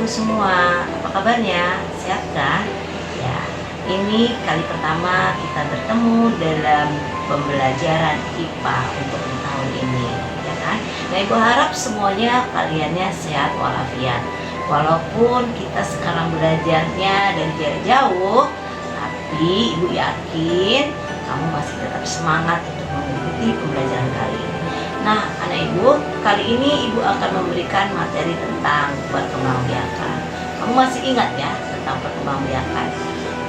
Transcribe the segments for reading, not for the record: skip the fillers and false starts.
ibu semua, apa kabarnya? Sehat kan? Ya, ini kali pertama kita bertemu dalam pembelajaran IPA untuk tahun ini, ya kan? Nah, ibu harap semuanya kaliannya sehat walafiat. Walaupun kita sekarang belajarnya dari jarak jauh, tapi ibu yakin kamu masih tetap semangat untuk mengikuti pembelajaran kali ini. Nah, anak ibu, kali ini ibu akan memberikan materi tentang perkembangbiakan. Kamu masih ingat ya tentang perkembangbiakan?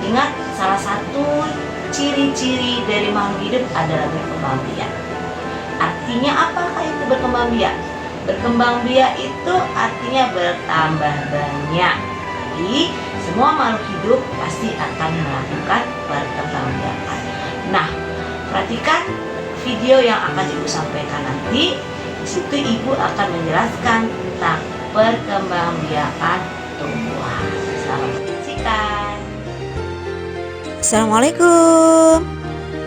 Ingat, salah satu ciri-ciri dari makhluk hidup adalah berkembang biak. Artinya apakah itu berkembang biak? Berkembang biak itu artinya bertambah banyak. Jadi, semua makhluk hidup pasti akan melakukan perkembangbiakan. Nah, perhatikan video yang akan ibu sampaikan nanti. Di situ ibu akan menjelaskan tentang perkembangbiakan tumbuhan. Selamat menyaksikan. Assalamualaikum.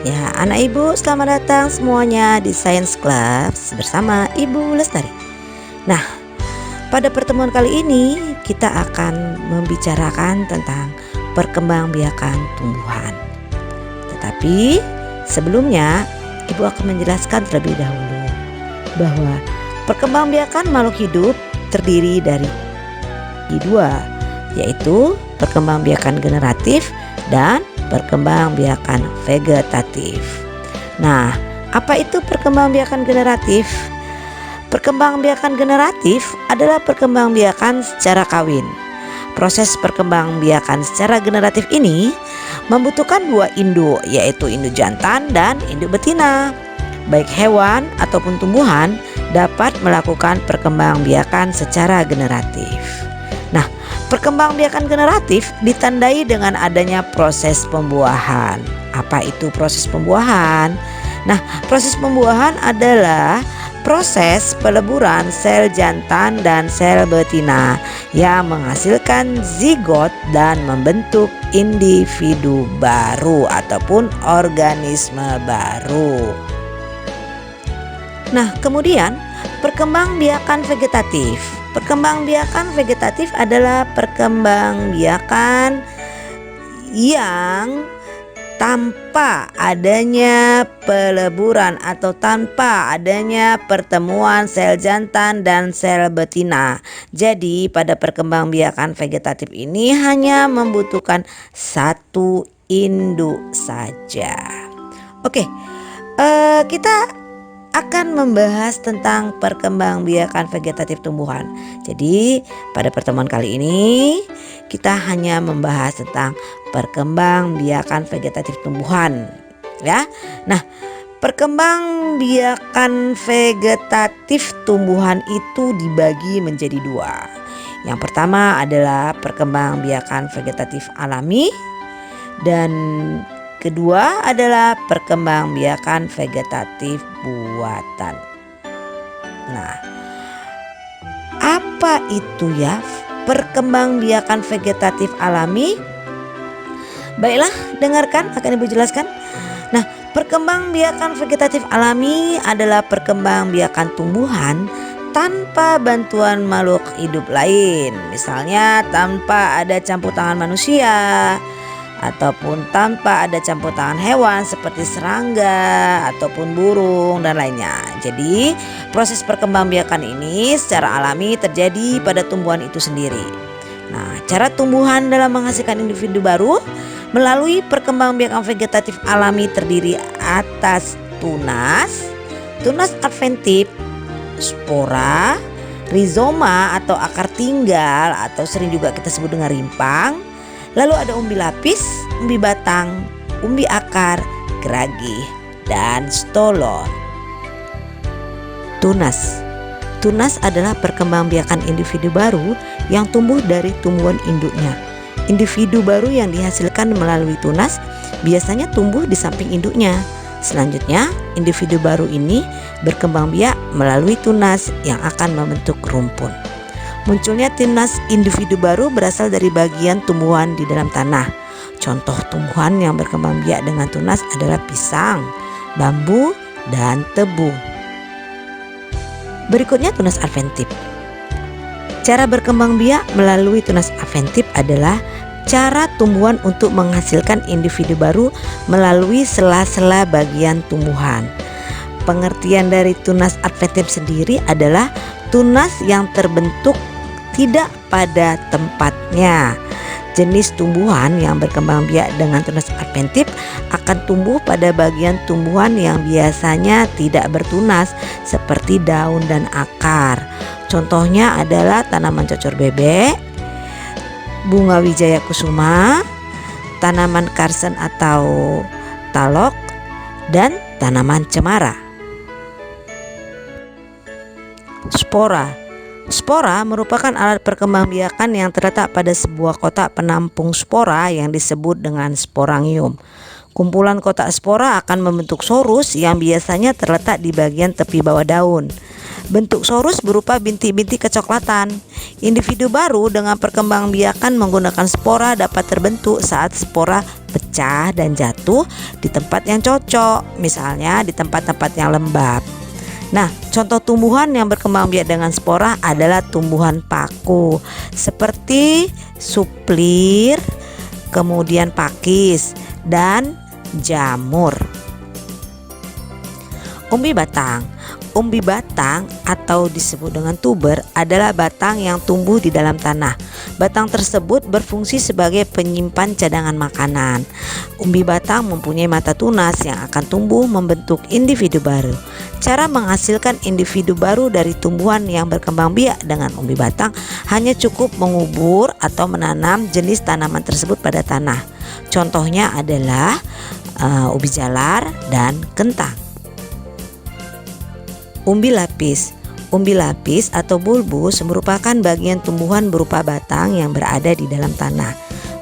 Ya, anak ibu, selamat datang semuanya di Science Class bersama Ibu Lestari. Nah, pada pertemuan kali ini kita akan membicarakan tentang perkembangbiakan tumbuhan. Tetapi sebelumnya Ibu akan menjelaskan terlebih dahulu bahwa perkembangbiakan makhluk hidup terdiri dari dua, yaitu perkembangbiakan generatif dan perkembangbiakan vegetatif. Nah, apa itu perkembangbiakan generatif? Perkembangbiakan generatif adalah perkembangbiakan secara kawin. Proses perkembangbiakan secara generatif ini membutuhkan dua induk, yaitu induk jantan dan induk betina. Baik hewan ataupun tumbuhan dapat melakukan perkembangbiakan secara generatif. Nah, perkembangbiakan generatif ditandai dengan adanya proses pembuahan. Apa itu proses pembuahan? Nah, proses pembuahan adalah proses peleburan sel jantan dan sel betina yang menghasilkan zigot dan membentuk individu baru ataupun organisme baru. Nah, kemudian perkembangbiakan vegetatif. Perkembangbiakan vegetatif adalah perkembangbiakan yang tanpa adanya peleburan atau tanpa adanya pertemuan sel jantan dan sel betina. Jadi pada perkembangbiakan vegetatif ini hanya membutuhkan satu induk saja. Oke, kita akan membahas tentang perkembangbiakan vegetatif tumbuhan. Jadi pada pertemuan kali ini kita hanya membahas tentang perkembangbiakan vegetatif tumbuhan, ya. Nah, perkembangbiakan vegetatif tumbuhan itu dibagi menjadi dua. Yang pertama adalah perkembangbiakan vegetatif alami dan kedua adalah perkembangbiakan vegetatif buatan. Nah, apa itu ya perkembangbiakan vegetatif alami? Baiklah, dengarkan akan Ibu jelaskan. Nah, perkembangbiakan vegetatif alami adalah perkembangbiakan tumbuhan tanpa bantuan makhluk hidup lain. Misalnya tanpa ada campur tangan manusia ataupun tanpa ada campur tangan hewan seperti serangga ataupun burung dan lainnya. Jadi proses perkembangbiakan ini secara alami terjadi pada tumbuhan itu sendiri. Nah, cara tumbuhan dalam menghasilkan individu baru melalui perkembangbiakan vegetatif alami terdiri atas tunas, tunas adventif, spora, rizoma atau akar tinggal atau sering juga kita sebut dengan rimpang. Lalu ada umbi lapis, umbi batang, umbi akar, geragih, dan stolon. Tunas. Tunas adalah perkembangbiakan individu baru yang tumbuh dari tumbuhan induknya. Individu baru yang dihasilkan melalui tunas biasanya tumbuh di samping induknya. Selanjutnya, individu baru ini berkembang biak melalui tunas yang akan membentuk rumpun. Munculnya tunas individu baru berasal dari bagian tumbuhan di dalam tanah. Contoh tumbuhan yang berkembang biak dengan tunas adalah pisang, bambu, dan tebu. Berikutnya tunas adventif. Cara berkembang biak melalui tunas adventif adalah cara tumbuhan untuk menghasilkan individu baru melalui sela-sela bagian tumbuhan. Pengertian dari tunas adventif sendiri adalah tunas yang terbentuk tidak pada tempatnya. Jenis tumbuhan yang berkembang biak dengan tunas adventif akan tumbuh pada bagian tumbuhan yang biasanya tidak bertunas seperti daun dan akar. Contohnya adalah tanaman cocor bebek, bunga wijaya kusuma, tanaman karsen atau talok, dan tanaman cemara. Spora merupakan alat perkembangbiakan yang terletak pada sebuah kotak penampung spora yang disebut dengan sporangium. Kumpulan kotak spora akan membentuk sorus yang biasanya terletak di bagian tepi bawah daun. Bentuk sorus berupa bintik-bintik kecoklatan. Individu baru dengan perkembangbiakan menggunakan spora dapat terbentuk saat spora pecah dan jatuh di tempat yang cocok, misalnya di tempat-tempat yang lembab. Nah, contoh tumbuhan yang berkembang biak dengan spora adalah tumbuhan paku seperti suplir, kemudian pakis, dan jamur. Umbi batang atau disebut dengan tuber adalah batang yang tumbuh di dalam tanah. Batang tersebut berfungsi sebagai penyimpan cadangan makanan. Umbi batang mempunyai mata tunas yang akan tumbuh membentuk individu baru. Cara menghasilkan individu baru dari tumbuhan yang berkembang biak dengan umbi batang hanya cukup mengubur atau menanam jenis tanaman tersebut pada tanah. Contohnya adalah ubi jalar dan kentang. Umbi lapis atau bulbus merupakan bagian tumbuhan berupa batang yang berada di dalam tanah.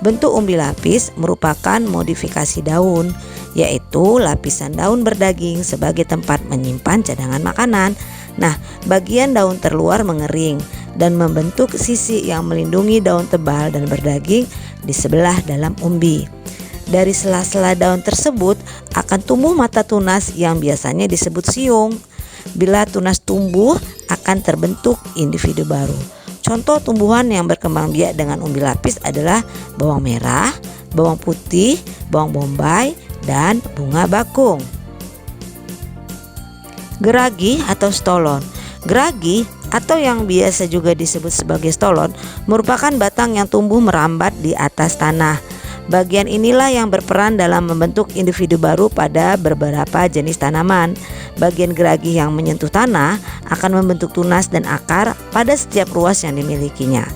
Bentuk umbi lapis merupakan modifikasi daun, yaitu lapisan daun berdaging sebagai tempat menyimpan cadangan makanan. Nah, bagian daun terluar mengering dan membentuk sisi yang melindungi daun tebal dan berdaging di sebelah dalam umbi. Dari sela-sela daun tersebut akan tumbuh mata tunas yang biasanya disebut siung. Bila tunas tumbuh akan terbentuk individu baru. Contoh tumbuhan yang berkembang biak dengan umbi lapis adalah bawang merah, bawang putih, bawang bombay, dan bunga bakung. Geragi atau stolon. Geragi atau yang biasa juga disebut sebagai stolon merupakan batang yang tumbuh merambat di atas tanah. Bagian inilah yang berperan dalam membentuk individu baru pada beberapa jenis tanaman. Bagian geragi yang menyentuh tanah akan membentuk tunas dan akar pada setiap ruas yang dimilikinya.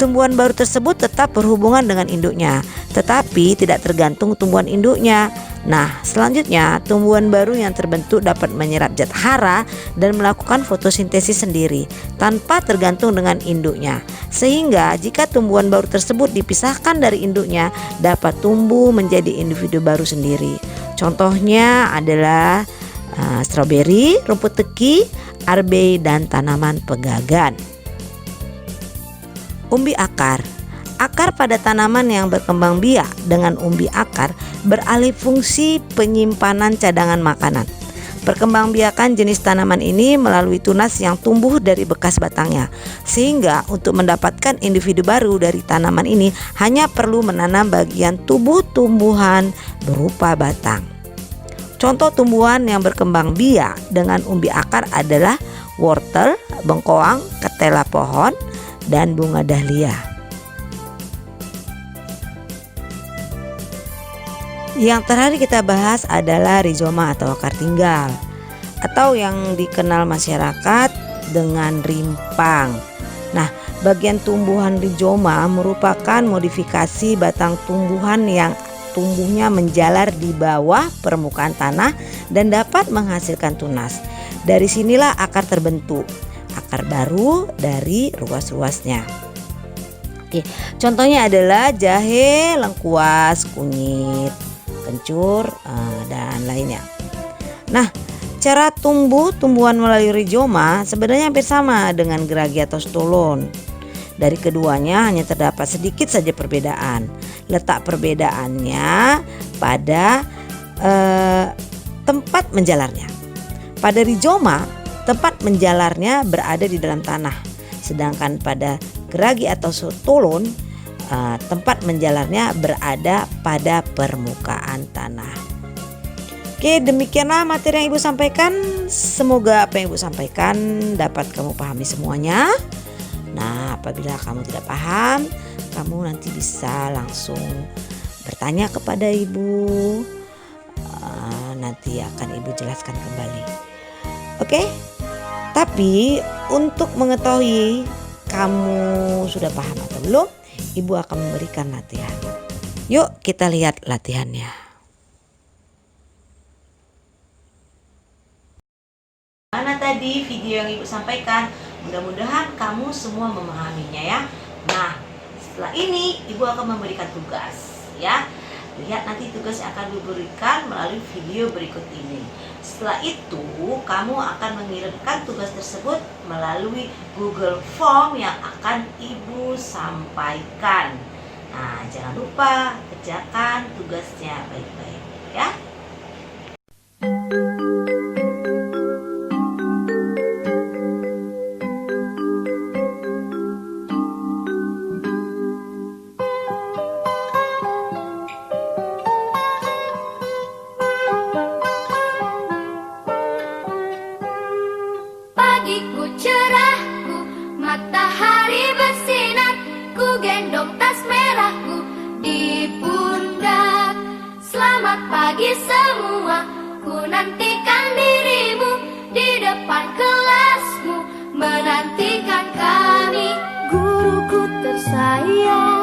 Tumbuhan baru tersebut tetap berhubungan dengan induknya, tetapi tidak tergantung tumbuhan induknya. Nah, selanjutnya tumbuhan baru yang terbentuk dapat menyerap zat hara dan melakukan fotosintesis sendiri tanpa tergantung dengan induknya. Sehingga jika tumbuhan baru tersebut dipisahkan dari induknya, dapat tumbuh menjadi individu baru sendiri. Contohnya adalah stroberi, rumput teki, arbei, dan tanaman pegagan. Umbi akar. Akar pada tanaman yang berkembang biak dengan umbi akar beralih fungsi penyimpanan cadangan makanan. Perkembangbiakan jenis tanaman ini melalui tunas yang tumbuh dari bekas batangnya, sehingga untuk mendapatkan individu baru dari tanaman ini hanya perlu menanam bagian tubuh tumbuhan berupa batang. Contoh tumbuhan yang berkembang biak dengan umbi akar adalah wortel, bengkoang, ketela pohon, dan bunga dahlia. Yang terakhir kita bahas adalah rizoma atau akar tinggal, atau yang dikenal masyarakat dengan rimpang. Nah, bagian tumbuhan rizoma merupakan modifikasi batang tumbuhan yang tumbuhnya menjalar di bawah permukaan tanah dan dapat menghasilkan tunas. Dari sinilah akar terbentuk, akar baru dari ruas-ruasnya. Oke, contohnya adalah jahe, lengkuas, kunyit, kencur, dan lainnya. Nah, cara tumbuh tumbuhan melalui rizoma sebenarnya hampir sama dengan geragi atau stolon. Dari keduanya hanya terdapat sedikit saja perbedaan. Letak perbedaannya pada tempat menjalarnya. Pada rizoma, tempat menjalarnya berada di dalam tanah, sedangkan pada geragi atau turun, tempat menjalarnya berada pada permukaan tanah. Oke, demikianlah materi yang Ibu sampaikan. Semoga apa yang Ibu sampaikan dapat kamu pahami semuanya. Nah, apabila kamu tidak paham, kamu nanti bisa langsung bertanya kepada Ibu. Nanti akan Ibu jelaskan kembali. Oke? Tapi untuk mengetahui kamu sudah paham atau belum, Ibu akan memberikan latihan. Yuk kita lihat latihannya. Mana tadi video yang Ibu sampaikan? Mudah-mudahan kamu semua memahaminya ya. Nah, setelah ini Ibu akan memberikan tugas ya. Lihat nanti tugas yang akan diberikan melalui video berikut ini. Setelah itu kamu akan mengirimkan tugas tersebut melalui Google Form yang akan Ibu sampaikan. Nah, jangan lupa kerjakan tugasnya baik-baik ya. Pagiku cerahku, matahari bersinar, ku gendong tas merahku di pundak. Selamat pagi semua, ku nantikan dirimu di depan kelasmu, menantikan kami. Guruku tersayang,